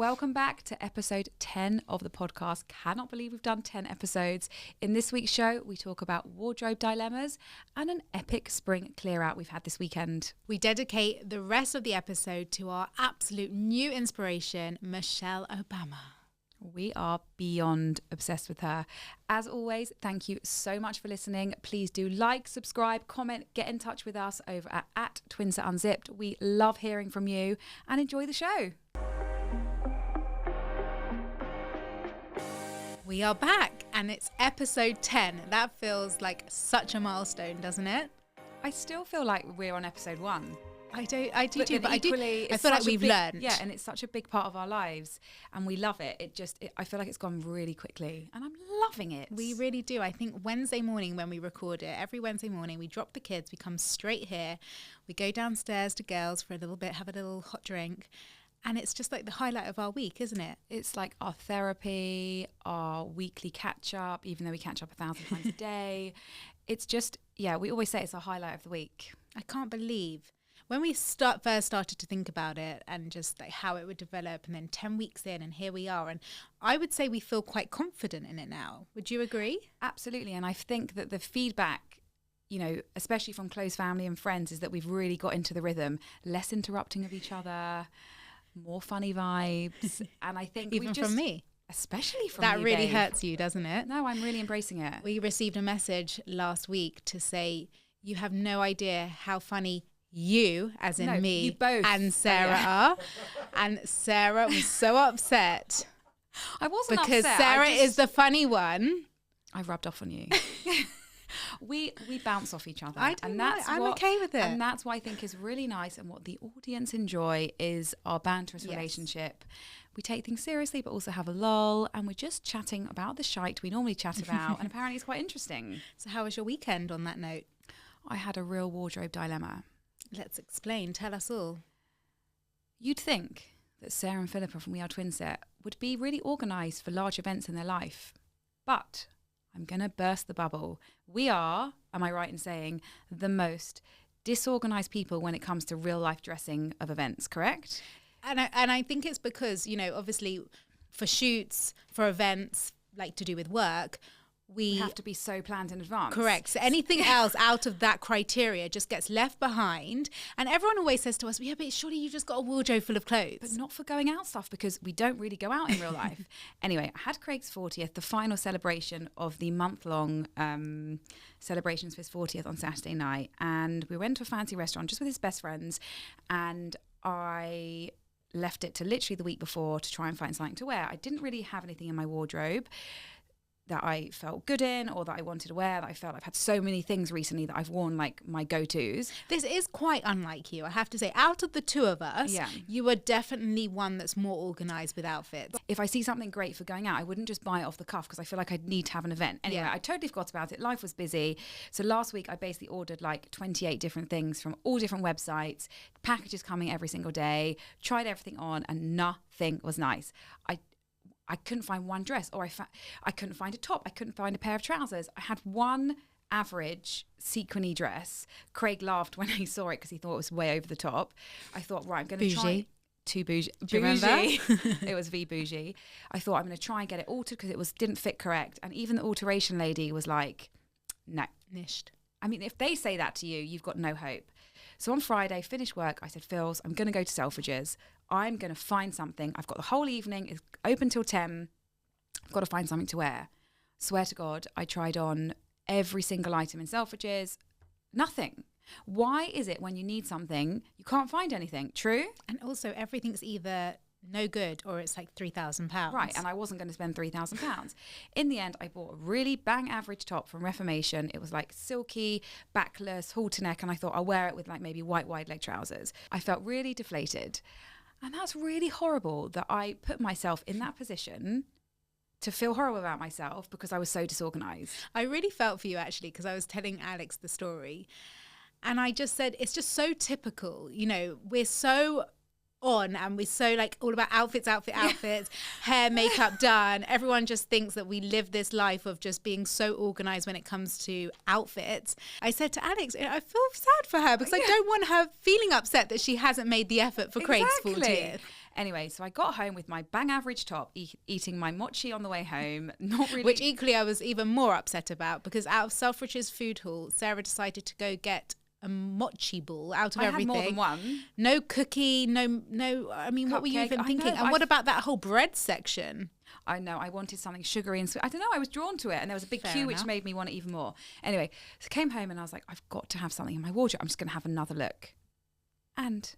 welcome back to episode 10 of the podcast. Cannot believe we've done 10 episodes. In this week's show, we talk about wardrobe dilemmas and an epic spring clear out we've had this weekend. We dedicate the rest of the episode to our absolute new inspiration, Michelle Obama. We are beyond obsessed with her. As always, thank you so much for listening. Please do like, subscribe, comment, get in touch with us over at Twinset Unzipped. We love hearing from you and enjoy the show. We are back and it's episode 10. That feels like such a milestone, doesn't it? I still feel like we're on episode 1. I do too, but I feel like we've learned. Yeah, and it's such a big part of our lives and we love it. I feel like it's gone really quickly and I'm loving it. We really do. I think Wednesday morning when we record it, every Wednesday morning we drop the kids, we come straight here, we go downstairs to girls for a little bit, have a little hot drink. And it's just like the highlight of our week, isn't it? It's like our therapy, our weekly catch up, even though we catch up 1,000 times a day. It's just, yeah, we always say it's our highlight of the week. I can't believe when we first started to think about it and just like how it would develop, and then 10 weeks in and here we are. And I would say we feel quite confident in it now. Would you agree? Absolutely. And I think that the feedback, you know, especially from close family and friends, is that we've really got into the rhythm, less interrupting of each other, more funny vibes. And I think even from me. Especially from that you, really babe. hurts you, doesn't it? No, I'm really embracing it. We received a message last week to say, you have no idea how funny you, as in me, you both, and Sarah are. And Sarah was so upset. I wasn't because upset. Sarah is the funny one. I rubbed off on you. We bounce off each other. I'm okay with it. And that's what I think is really nice, and what the audience enjoy is our banterous relationship. We take things seriously but also have a lull, and we're just chatting about the shite we normally chat about, and apparently it's quite interesting. So how was your weekend on that note? I had a real wardrobe dilemma. Let's explain. Tell us all. You'd think that Sarah and Philippa from We Are Twinset would be really organised for large events in their life. But I'm going to burst the bubble. We are, am I right in saying, the most disorganised people when it comes to real life dressing of events, correct? And I think it's because, you know, obviously for shoots, for events, like to do with work, we have to be so planned in advance. Correct. So anything else out of that criteria just gets left behind. And everyone always says to us, yeah, but surely you just got a wardrobe full of clothes. But not for going out stuff, because we don't really go out in real life. Anyway, I had Craig's 40th, the final celebration of the month-long celebrations for his 40th on Saturday night. And we went to a fancy restaurant just with his best friends. And I left it to literally the week before to try and find something to wear. I didn't really have anything in my wardrobe that I felt good in or that I wanted to wear, that I felt I've had so many things recently that I've worn like my go-tos. This is quite unlike you, I have to say. Out of the two of us, you are definitely one that's more organised with outfits. If I see something great for going out, I wouldn't just buy it off the cuff because I feel like I'd need to have an event. Anyway, I totally forgot about it. Life was busy. So last week I basically ordered like 28 different things from all different websites, packages coming every single day, tried everything on and nothing was nice. I couldn't find one dress, or I couldn't find a top. I couldn't find a pair of trousers. I had one average sequiny dress. Craig laughed when he saw it because he thought it was way over the top. I thought, right, I'm going to try. Too bougie. Do you remember? It was V bougie. I thought I'm going to try and get it altered because it didn't fit correct. And even the alteration lady was like, no. Nished. I mean, if they say that to you, you've got no hope. So on Friday, finished work, I said, Phils, I'm going to go to Selfridges. I'm going to find something. I've got the whole evening. It's open till 10. I've got to find something to wear. Swear to God, I tried on every single item in Selfridges. Nothing. Why is it when you need something, you can't find anything? True? And also everything's either no good or it's like £3,000. Right, and I wasn't going to spend £3,000. In the end, I bought a really bang average top from Reformation. It was like silky, backless, halter neck, and I thought I'll wear it with like maybe white wide leg trousers. I felt really deflated. And that's really horrible that I put myself in that position to feel horrible about myself because I was so disorganized. I really felt for you actually, because I was telling Alex the story and I just said, it's just so typical. You know, we're so on and we're so like all about outfits, hair, makeup done. Everyone just thinks that we live this life of just being so organized when it comes to outfits. I said to Alex, I feel sad for her because I don't want her feeling upset that she hasn't made the effort for Craig's 40th. Anyway, so I got home with my bang average top, eating my mochi on the way home. Not really. Which equally I was even more upset about, because out of Selfridge's food hall, Sarah decided to go get a mochi ball out of everything. I had more than one. No cookie, no. I mean, what were you even thinking? And what about that whole bread section? I know. I wanted something sugary and sweet. I don't know. I was drawn to it, and there was a big queue, which made me want it even more. Anyway, so I came home and I was like, I've got to have something in my wardrobe. I'm just going to have another look. And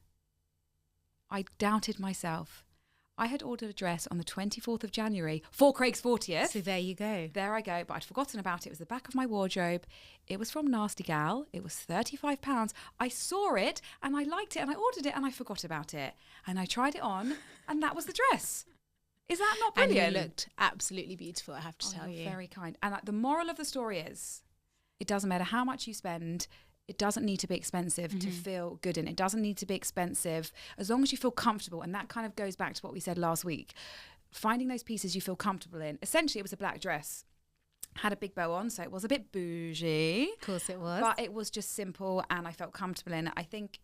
I doubted myself. I had ordered a dress on the 24th of January for Craig's 40th. So there you go. There I go. But I'd forgotten about it. It was the back of my wardrobe. It was from Nasty Gal. It was £35. I saw it and I liked it and I ordered it and I forgot about it. And I tried it on and that was the dress. Is that not brilliant? And you looked absolutely beautiful, I have to tell you. Very kind. And the moral of the story is, it doesn't matter how much you spend. It doesn't need to be expensive to feel good in. It doesn't need to be expensive as long as you feel comfortable. And that kind of goes back to what we said last week. Finding those pieces you feel comfortable in. Essentially, it was a black dress. Had a big bow on, so it was a bit bougie. Of course it was. But it was just simple and I felt comfortable in it. I think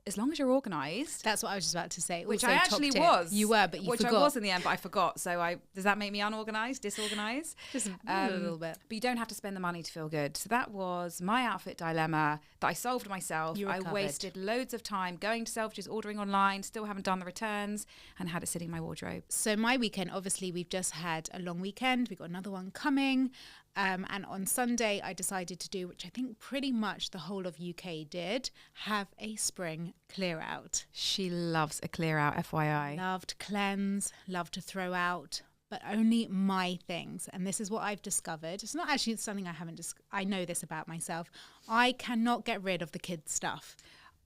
as long as you're organised. That's what I was just about to say. Which also, I actually was. You were, but you forgot. Which I was in the end, but I forgot. So does that make me unorganised, disorganised? Just a little bit. But you don't have to spend the money to feel good. So that was my outfit dilemma that I solved myself. I wasted loads of time going to Selfridges, ordering online, still haven't done the returns, and had it sitting in my wardrobe. So my weekend, obviously, we've just had a long weekend. We've got another one coming. And on Sunday, I decided to do, which I think pretty much the whole of UK did, have a spring clear out. She loves a clear out, FYI. Loved cleanse, loved to throw out, but only my things. And this is what I've discovered. It's not actually something I haven't I know this about myself. I cannot get rid of the kids' stuff.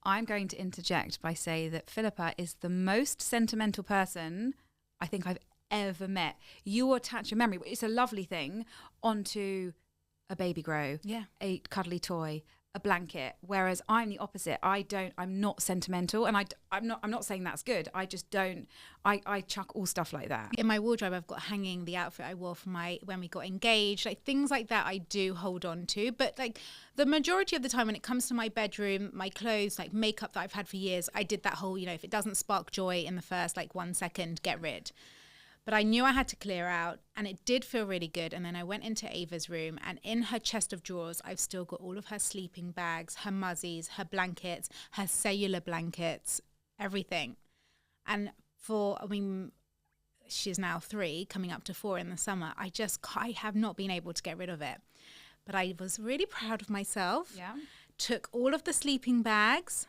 I'm going to interject by saying that Philippa is the most sentimental person I think I've ever met. You attach a memory, it's a lovely thing, onto a baby grow, a cuddly toy, a blanket, whereas I'm the opposite. I'm not sentimental, and I'm not saying that's good. I just don't. I chuck all stuff like that. In my wardrobe, I've got hanging the outfit I wore for when we got engaged, like things like that. I do hold on to, but like the majority of the time, when it comes to my bedroom, my clothes, like makeup that I've had for years, I did that whole, if it doesn't spark joy in the first like 1 second, get rid. But I knew I had to clear out, and it did feel really good. And then I went into Ava's room, and in her chest of drawers, I've still got all of her sleeping bags, her muzzies, her blankets, her cellular blankets, everything. And she's now 3, coming up to 4 in the summer. I have not been able to get rid of it. But I was really proud of myself. Yeah. Took all of the sleeping bags,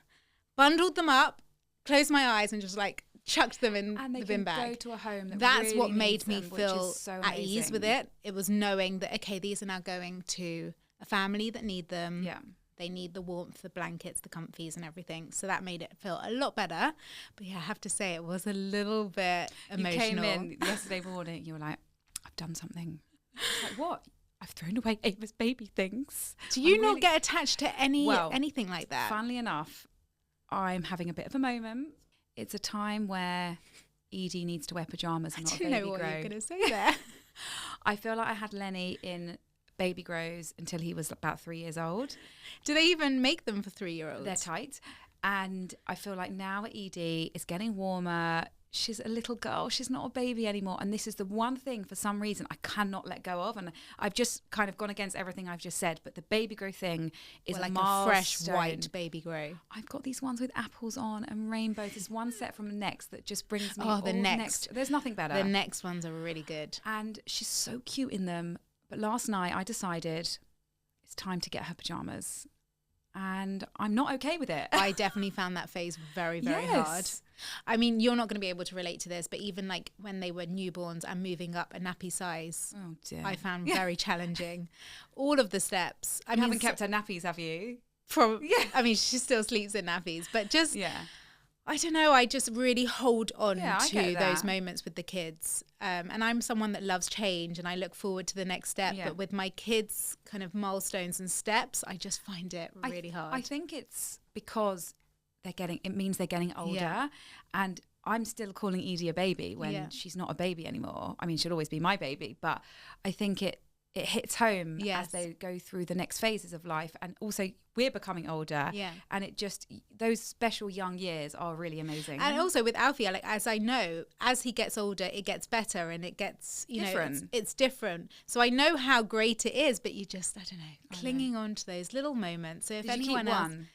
bundled them up, closed my eyes, and just like chucked them in the bin bag. Go to a home that's really what made me them, feel so at ease with it. It was knowing that, okay, these are now going to a family that need them. Yeah. They need the warmth, the blankets, the comfies and everything. So that made it feel a lot better. But yeah, I have to say it was a little bit emotional. You came in yesterday morning, you were like, I've done something. I was like, what? I've thrown away Ava's baby things. Do you not get attached to anything like that? Funnily enough, I'm having a bit of a moment. It's a time where Edie needs to wear pajamas and not a baby grow. I didn't know what you were going to say there. I feel like I had Lenny in baby grows until he was about 3 years old. Do they even make them for 3-year-olds? They're tight. And I feel like now Edie is getting warmer. She's a little girl. She's not a baby anymore. And this is the one thing, for some reason, I cannot let go of. And I've just kind of gone against everything I've just said. But the baby grow thing is like a fresh white baby grow. I've got these ones with apples on and rainbows. There's one set from the next that just brings me the next. There's nothing better. The next ones are really good. And she's so cute in them. But last night I decided it's time to get her pajamas. And I'm not okay with it. I definitely found that phase very, very hard. I mean, you're not going to be able to relate to this, but even like when they were newborns and moving up a nappy size, I found very challenging. All of the steps. You haven't kept her nappies, have you? I mean, she still sleeps in nappies, but just, I don't know, I just really hold on to those moments with the kids. And I'm someone that loves change and I look forward to the next step. But with my kids' kind of milestones and steps, I just find it really hard. I think it's because it means they're getting older. Yeah. And I'm still calling Edie a baby when she's not a baby anymore. I mean, she'll always be my baby, but I think it it hits home Yes. as they go through the next phases of life. And also we're becoming older. Yeah. And it just, those special young years are really amazing. And also with Alfie, like, as I know, as he gets older, it gets better and it gets, you Different. know, it's different. So I know how great it is, but you just, I don't know, clinging on to those little moments. So if Did you anyone keep else, one?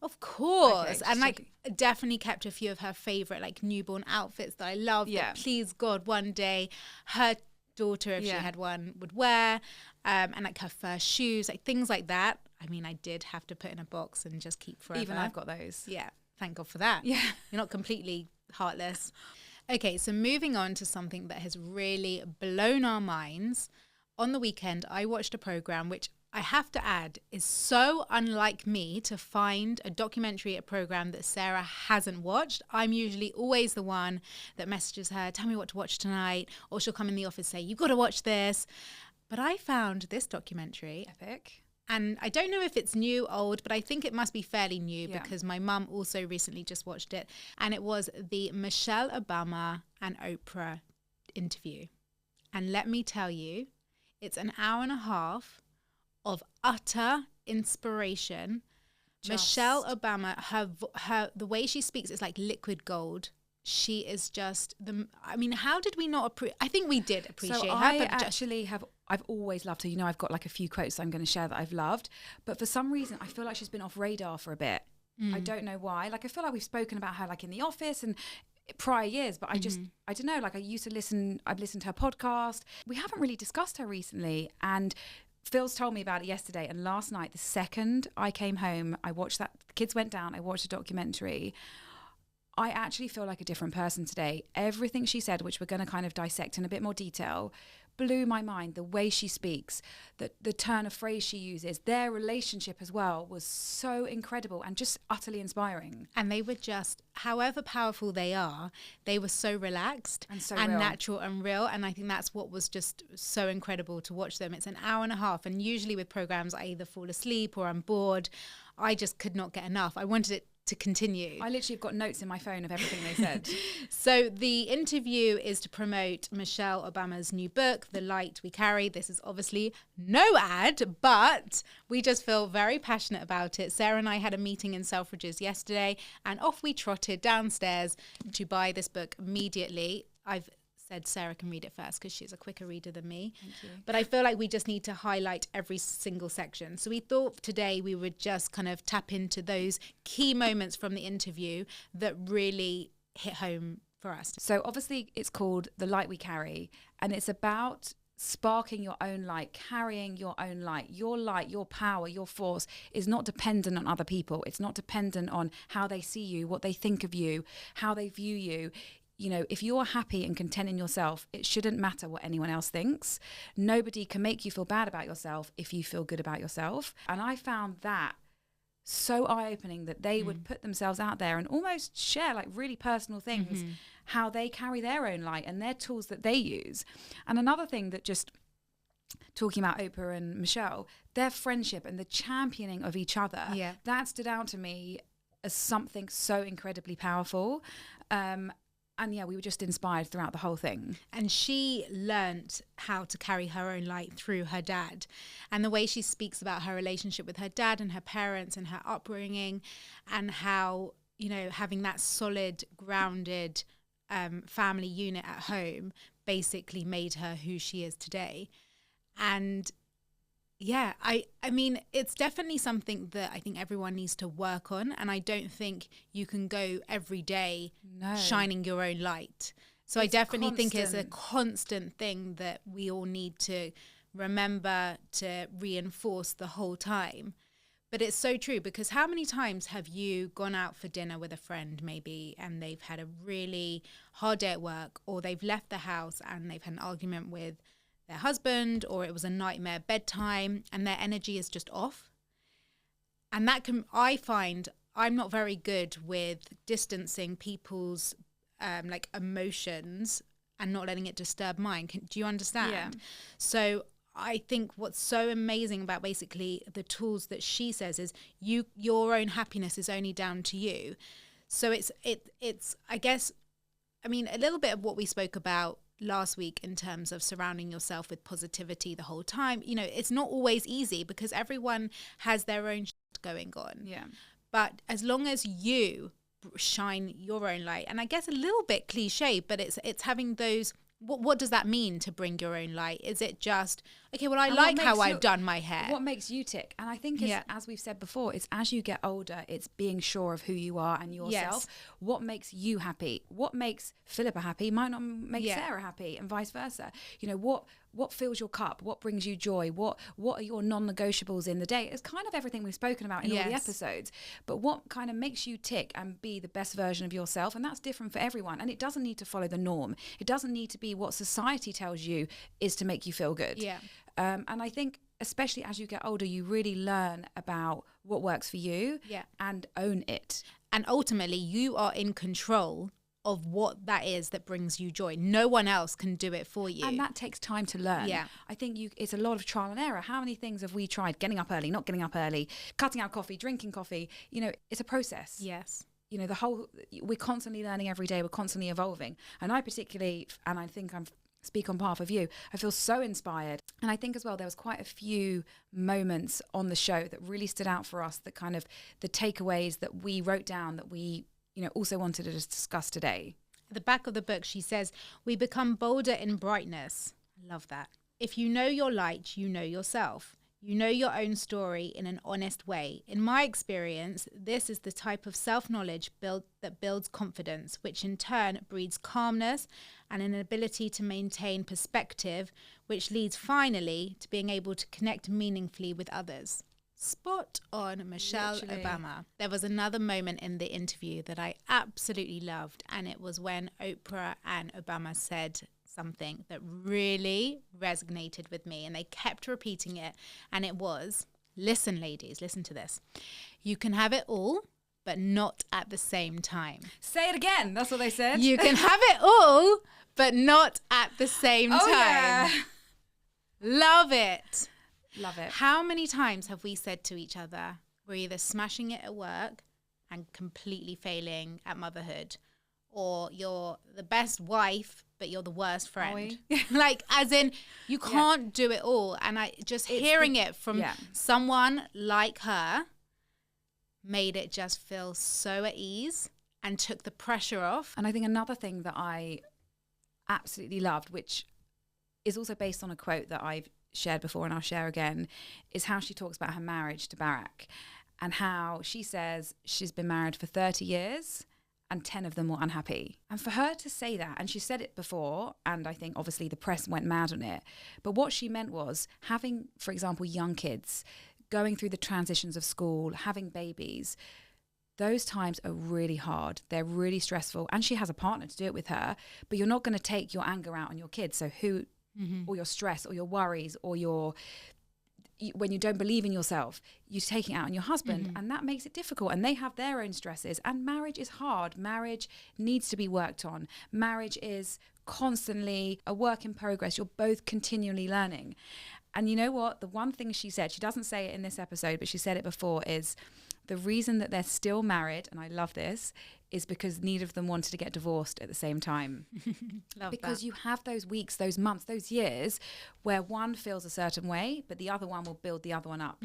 of course, Okay, and like checking. definitely kept a few of her favorite like newborn outfits that I love. Yeah. That please God, one day her daughter, if she had one, would wear, and like her first shoes, like things like that. I mean, I did have to put in a box and just keep forever. Even I've got those. Yeah, thank God for that. Yeah. You're not completely heartless. Okay, so moving on to something that has really blown our minds. On the weekend, I watched a program which I have to add is so unlike me to find a documentary, a program that Sarah hasn't watched. I'm usually always the one that messages her, tell me what to watch tonight, or she'll come in the office and say, you've got to watch this. But I found this documentary. Epic. And I don't know if it's new, old, but I think it must be fairly new Yeah. because my mum also recently just watched it. And it was the Michelle Obama and Oprah interview. And let me tell you, it's an hour and a half of utter inspiration. Michelle Obama, her the way she speaks is like liquid gold. She is just I mean, how did we not appreciate? I think we did appreciate So her. I But actually I've always loved her. You know, I've got like a few quotes I'm going to share that I've loved. But for some reason, I feel like she's been off radar for a bit. I don't know why. Like, I feel like we've spoken about her like in the office and prior years, but I don't know. Like, I've listened to her podcast. We haven't really discussed her recently. And Phil's told me about it yesterday. And last night, the second I came home, I watched that. The kids went down. I watched a documentary. I actually feel like a different person today. Everything she said, which we're going to kind of dissect in a bit more detail, blew my mind. The way she speaks, the turn of phrase she uses, their relationship as well was so incredible and just utterly inspiring. And they were just, however powerful they are, they were so relaxed And so and real. natural and real. And I think that's what was just so incredible to watch them. It's an hour and a half. And usually with programs, I either fall asleep or I'm bored. I just could not get enough. I wanted it to continue. I literally have got notes in my phone of everything they said. So the interview is to promote Michelle Obama's new book, The Light We Carry. This is obviously no ad, but we just feel very passionate about it. Sarah and I had a meeting in Selfridges yesterday and off we trotted downstairs to buy this book immediately. I've said Sarah can read it first because she's a quicker reader than me. Thank you. But I feel like we just need to highlight every single section. So we thought today we would just kind of tap into those key moments from the interview that really hit home for us. So obviously it's called The Light We Carry, and it's about sparking your own light, carrying your own light. Your light, your power, your force is not dependent on other people. It's not dependent on how they see you, what they think of you, how they view you. You know, if you're happy and content in yourself, it shouldn't matter what anyone else thinks. Nobody can make you feel bad about yourself if you feel good about yourself. And I found that so eye-opening that they would put themselves out there and almost share like really personal things, how they carry their own light and their tools that they use. And another thing that just talking about Oprah and Michelle, their friendship and the championing of each other, that stood out to me as something so incredibly powerful. And yeah, we were just inspired throughout the whole thing. And she learnt how to carry her own light through her dad. And the way she speaks about her relationship with her dad and her parents and her upbringing and how, you know, having that solid, grounded family unit at home basically made her who she is today. And yeah, I mean, it's definitely something that I think everyone needs to work on. And I don't think you can go every day shining your own light. So I definitely think it's a constant thing that we all need to remember to reinforce the whole time. But it's so true, because how many times have you gone out for dinner with a friend maybe and they've had a really hard day at work, or they've left the house and they've had an argument with their husband, or it was a nightmare bedtime and their energy is just off. And that can, I find I'm not very good with distancing people's like emotions and not letting it disturb mine. Do you understand? Yeah. So I think what's so amazing about basically the tools that she says is your own happiness is only down to you. So it's I guess I mean, a little bit of what we spoke about last week in terms of surrounding yourself with positivity the whole time. You know, it's not always easy because everyone has their own shit going on. Yeah. But as long as you shine your own light, and I guess a little bit cliche, but it's having those. What does that mean to bring your own light? Is it just, okay, well, I like how I've done my hair. What makes you tick? And I think, as we've said before, it's as you get older, it's being sure of who you are and yourself. Yes. What makes you happy? What makes Philippa happy might not make Sarah happy, and vice versa. You know, what fills your cup? What brings you joy? What are your non-negotiables in the day? It's kind of everything we've spoken about in all the episodes. But what kind of makes you tick and be the best version of yourself? And that's different for everyone. And it doesn't need to follow the norm. It doesn't need to be what society tells you is to make you feel good. Yeah. And I think especially as you get older, you really learn about what works for you and own it. And ultimately, you are in control of what that is that brings you joy. No one else can do it for you. And that takes time to learn. Yeah. I think it's a lot of trial and error. How many things have we tried? Getting up early, not getting up early, cutting out coffee, drinking coffee. You know, it's a process. Yes. You know, we're constantly learning every day. We're constantly evolving. And I particularly, and I think speak on behalf of you, I feel so inspired. And I think as well, there was quite a few moments on the show that really stood out for us, that kind of the takeaways that we wrote down that we, you know, also wanted to discuss today. At the back of the book, she says, we become bolder in brightness. I love that. If you know your light, you know yourself. You know your own story in an honest way. In my experience, this is the type of self-knowledge that builds confidence, which in turn breeds calmness and an ability to maintain perspective, which leads finally to being able to connect meaningfully with others. Spot on, Michelle Obama. There was another moment in the interview that I absolutely loved, and it was when Oprah and Obama said something that really resonated with me, and they kept repeating it, and it was, listen, ladies, listen to this. You can have it all, but not at the same time. Say it again. That's what they said. You can have it all, but not at the same time. Yeah. Love it. Love it. How many times have we said to each other, we're either smashing it at work and completely failing at motherhood, or you're the best wife, but you're the worst friend. Like, as in, you can't do it all. And hearing it from someone like her made it just feel so at ease and took the pressure off. And I think another thing that I absolutely loved, which is also based on a quote that I've shared before and I'll share again, is how she talks about her marriage to Barack, and how she says she's been married for 30 years and 10 of them were unhappy. And for her to say that, and she said it before, and I think obviously the press went mad on it, but what she meant was having, for example, young kids, going through the transitions of school, having babies, those times are really hard. They're really stressful. And she has a partner to do it with her, but you're not going to take your anger out on your kids. So or your stress or your worries or when you don't believe in yourself, you take it out on your husband, and that makes it difficult. And they have their own stresses, and marriage is hard. Marriage needs to be worked on. Marriage is constantly a work in progress. You're both continually learning. And you know what? The one thing she said, she doesn't say it in this episode, but she said it before, is the reason that they're still married, and I love this, is because neither of them wanted to get divorced at the same time. Because you have those weeks, those months, those years where one feels a certain way, but the other one will build the other one up.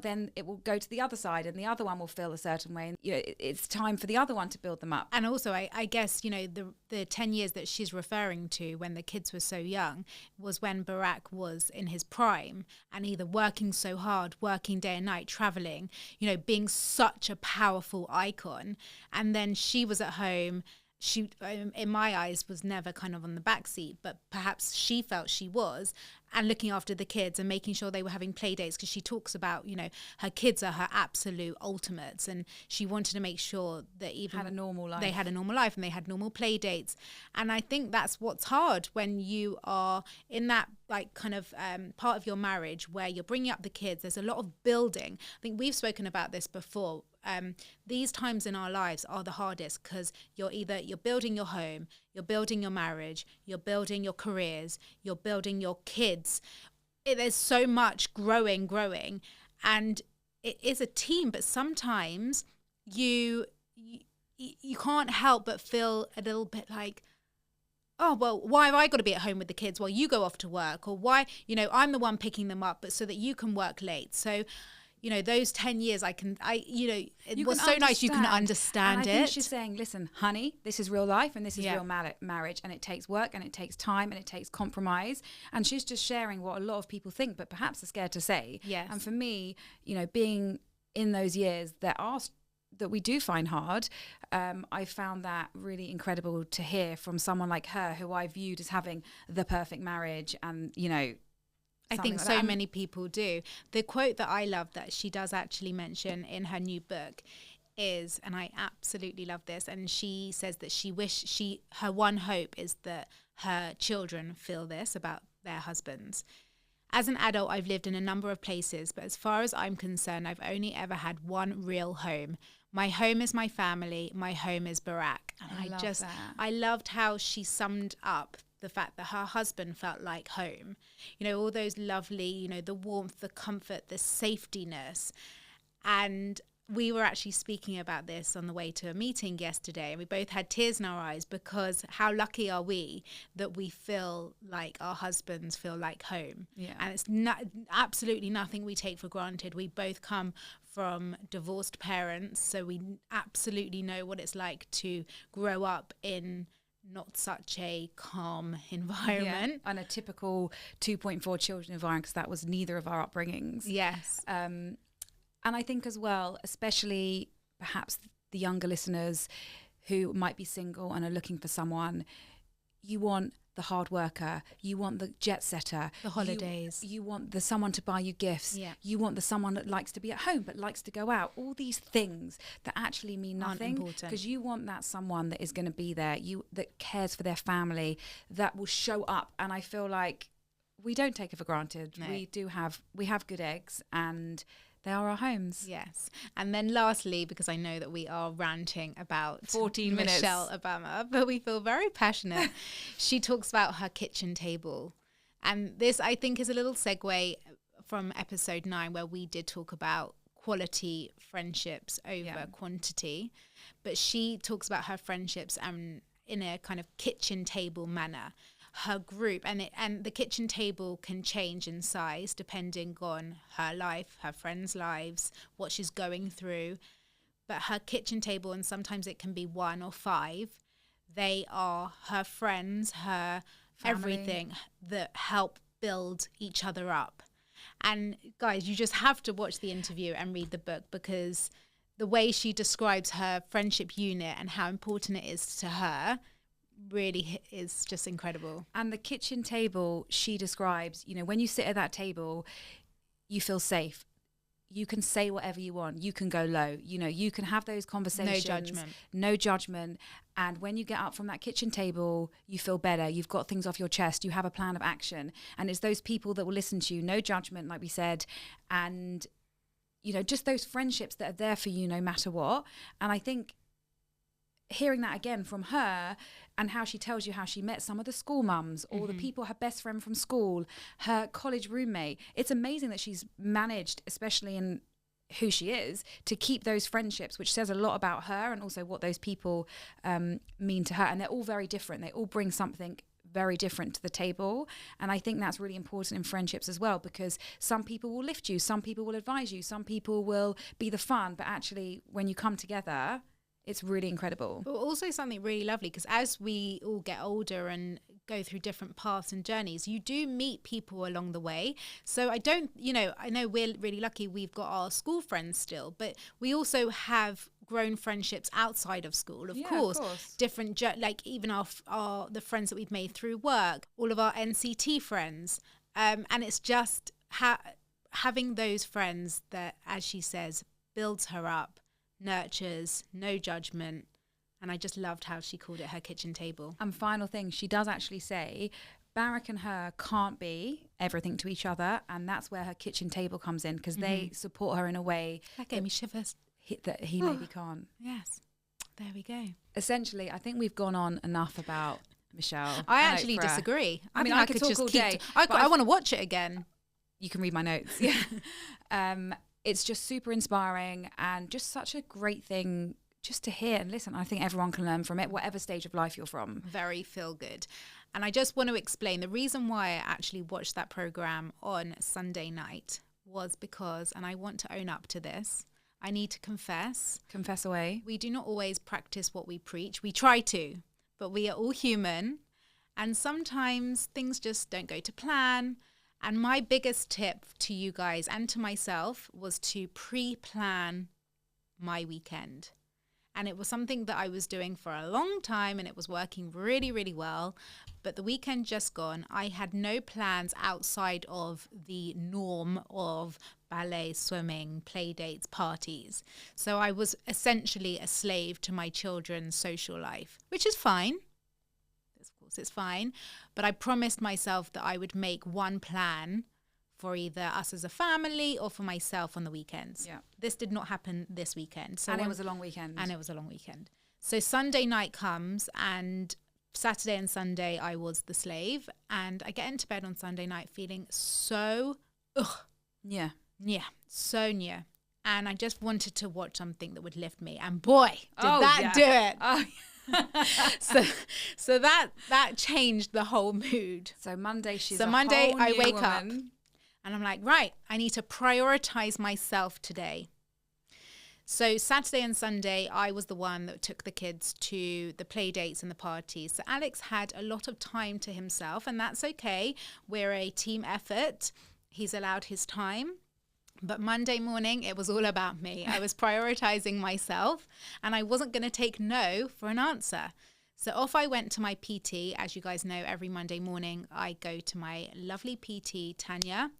Then it will go to the other side and the other one will feel a certain way. And you know, it's time for the other one to build them up. And also, I guess, you know, the 10 years that she's referring to when the kids were so young was when Barack was in his prime and either working so hard, working day and night, traveling, you know, being such a powerful icon. And then she was at home. She, in my eyes, was never kind of on the back seat, but perhaps she felt she was, and looking after the kids and making sure they were having play dates, because she talks about, you know, her kids are her absolute ultimates, and she wanted to make sure that even had a normal life. They had a normal life and they had normal play dates. And I think that's what's hard when you are in that like kind of part of your marriage where you're bringing up the kids. There's a lot of building. I think we've spoken about this before. These times in our lives are the hardest because you're building your home, you're building your marriage, you're building your careers, you're building your kids. There's so much growing, and it is a team. But sometimes you can't help but feel a little bit like, oh, well, why have I got to be at home with the kids while you go off to work? Or why, you know, I'm the one picking them up, but so that you can work late. So, you know, those 10 years it was so nice you can understand and I it. think she's saying, listen, honey, this is real life and this is real marriage, and it takes work and it takes time and it takes compromise. And she's just sharing what a lot of people think, but perhaps are scared to say. Yes. And for me, you know, being in those years that we do find hard, I found that really incredible to hear from someone like her, who I viewed as having the perfect marriage, and, you know, I think like so many people do. The quote that I love that she does actually mention in her new book is, and I absolutely love this, and she says that her one hope is that her children feel this about their husbands. As an adult, I've lived in a number of places, but as far as I'm concerned, I've only ever had one real home. My home is my family. My home is Barack. And I loved how she summed up the fact that her husband felt like home. You know, all those lovely, you know, the warmth, the comfort, the safetiness. And we were actually speaking about this on the way to a meeting yesterday, and we both had tears in our eyes, because how lucky are we that we feel like our husbands feel like home. Yeah. And it's absolutely nothing we take for granted. We both come from divorced parents, so we absolutely know what it's like to grow up in not such a calm environment. Yeah, and a typical 2.4 children environment, because that was neither of our upbringings. Yes. And I think as well, especially perhaps the younger listeners who might be single and are looking for someone, you want the hard worker, you want the jet setter, the holidays, you want the someone to buy you gifts, yeah. You want the someone that likes to be at home but likes to go out. All these things that actually mean nothing, because you want that someone that is going to be there, that cares for their family, that will show up. And I feel like we don't take it for granted. No. We have good eggs, and they are our homes. Yes. And then lastly, because I know that we are ranting about 14 minutes. Michelle Obama, but we feel very passionate. She talks about her kitchen table. And this, I think, is a little segue from episode 9, where we did talk about quality friendships over quantity. But she talks about her friendships in a kind of kitchen table manner. Her group and the kitchen table can change in size depending on her life, her friends' lives, what she's going through. But her kitchen table, and sometimes it can be 1 or 5, they are her friends, her family, everything that help build each other up. And guys, you just have to watch the interview and read the book, because the way she describes her friendship unit and how important it is to her really is just incredible. And the kitchen table she describes, you know, when you sit at that table, you feel safe. You can say whatever you want. You can go low. You know, you can have those conversations. No judgment. And when you get up from that kitchen table, you feel better. You've got things off your chest. You have a plan of action. And it's those people that will listen to you. No judgment, like we said. And, you know, just those friendships that are there for you no matter what. And I think hearing that again from her, and how she tells you how she met some of the school mums, or the people, her best friend from school, her college roommate. It's amazing that she's managed, especially in who she is, to keep those friendships, which says a lot about her and also what those people mean to her. And they're all very different. They all bring something very different to the table. And I think that's really important in friendships as well, because some people will lift you, some people will advise you, some people will be the fun, but actually when you come together, it's really incredible. But also something really lovely, because as we all get older and go through different paths and journeys, you do meet people along the way. So I know we're really lucky we've got our school friends still, but we also have grown friendships outside of school, of course. Different, like even the friends that we've made through work, all of our NCT friends. And it's just having those friends that, as she says, builds her up, nurtures, no judgment. And I just loved how she called it her kitchen table. And final thing, she does actually say Barack and her can't be everything to each other, and that's where her kitchen table comes in, because they support her in a way that gave me shivers that he maybe can't. Yes, there we go. Essentially, I think we've gone on enough about Michelle. I actually disagree. I mean, I could talk all day. I want to watch it again. You can read my notes. Yeah. It's just super inspiring, and just such a great thing just to hear and listen. I think everyone can learn from it, whatever stage of life you're from. Very feel good. And I just want to explain the reason why I actually watched that program on Sunday night was because, and I want to own up to this, I need to confess. Confess away. We do not always practice what we preach. We try to, but we are all human. And sometimes things just don't go to plan. And my biggest tip to you guys and to myself was to pre-plan my weekend. And it was something that I was doing for a long time and it was working really, really well. But the weekend just gone, I had no plans outside of the norm of ballet, swimming, play dates, parties. So I was essentially a slave to my children's social life, which is fine. Of course, it's fine. But I promised myself that I would make one plan for either us as a family or for myself on the weekends. Yeah. This did not happen this weekend. So it was a long weekend. And it was a long weekend. So Sunday night comes and Saturday and Sunday I was the slave. And I get into bed on Sunday night feeling so, Yeah. so near. And I just wanted to watch something that would lift me. And boy, did that do it. Oh, so that changed the whole mood. So Monday I wake up and I'm like, right, I need to prioritize myself today. So Saturday and Sunday, I was the one that took the kids to the play dates and the parties. So Alex had a lot of time to himself, and that's okay. We're a team effort. He's allowed his time. But Monday morning, it was all about me. I was prioritizing myself, and I wasn't going to take no for an answer. So off I went to my PT. As you guys know, every Monday morning, I go to my lovely PT, Tanya.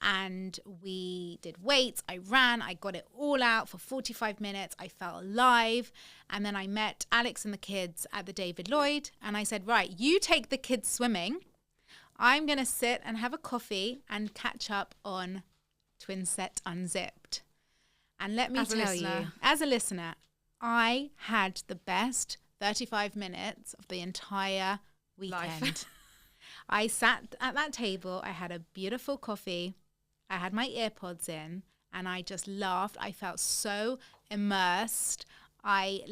And we did weights, I ran, I got it all out for 45 minutes. I felt alive. And then I met Alex and the kids at the David Lloyd. And I said, right, you take the kids swimming. I'm going to sit and have a coffee and catch up on Twin Set Unzipped. And let me tell you, as a listener, I had the best 35 minutes of the entire weekend. I sat at that table. I had a beautiful coffee. I had my earpods in and I just laughed. I felt so immersed. I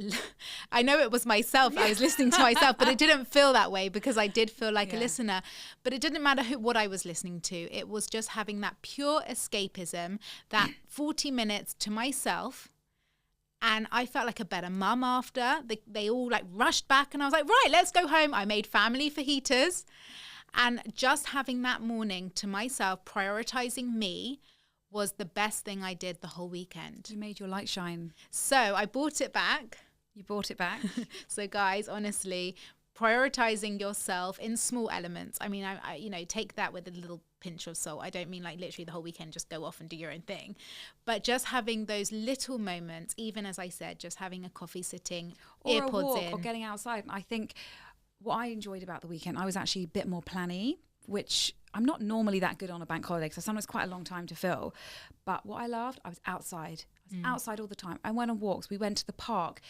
know it was myself. I was listening to myself, but it didn't feel that way because I did feel like a listener. But it didn't matter what I was listening to. It was just having that pure escapism, that 40 minutes to myself. And I felt like a better mum after. They all like rushed back and I was like, right, let's go home. I made family fajitas. And just having that morning to myself, prioritizing me, was the best thing I did the whole weekend. You made your light shine. So I bought it back. You brought it back. So guys, honestly, prioritizing yourself in small elements. I mean, I take that with a little pinch of salt. I don't mean like literally the whole weekend, just go off and do your own thing. But just having those little moments, even as I said, just having a coffee sitting, or earpods a walk, in. or getting outside. I think what I enjoyed about the weekend, I was actually a bit more planny, which I'm not normally that good on a bank holiday because sometimes quite a long time to fill. But what I loved, I was outside. I was outside all the time. I went on walks. We went to the park.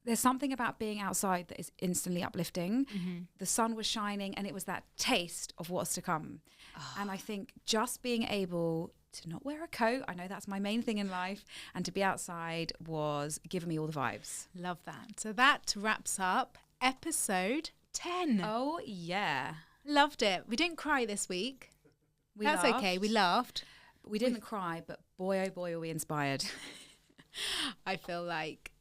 There's something about being outside that is instantly uplifting. Mm-hmm. The sun was shining and it was that taste of what's to come. Oh. And I think just being able to not wear a coat, I know that's my main thing in life, and to be outside was giving me all the vibes. Love that. So that wraps up episode 10. Oh, yeah. Loved it. We didn't cry this week. That's laughed. Okay. We laughed. We didn't cry, but boy, oh boy, are we inspired. I feel like,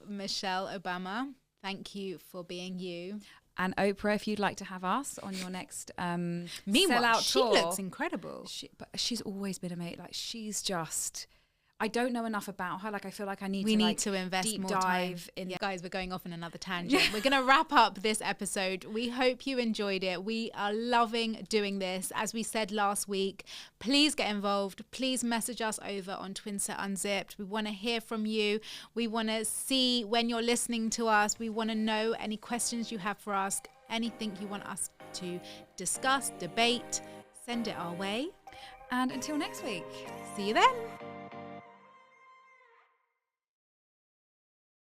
Michelle Obama, thank you for being you. And Oprah, if you'd like to have us on your next Meanwhile, she tour. Looks incredible. But she's always been amazing. Like, she's just... I don't know enough about her. Like, I feel like we need to invest deep more dive time. Guys, we're going off on another tangent. We're going to wrap up this episode. We hope you enjoyed it. We are loving doing this. As we said last week, please get involved. Please message us over on Twin Set Unzipped. We want to hear from you. We want to see when you're listening to us. We want to know any questions you have for us, anything you want us to discuss, debate. Send it our way. And until next week, see you then.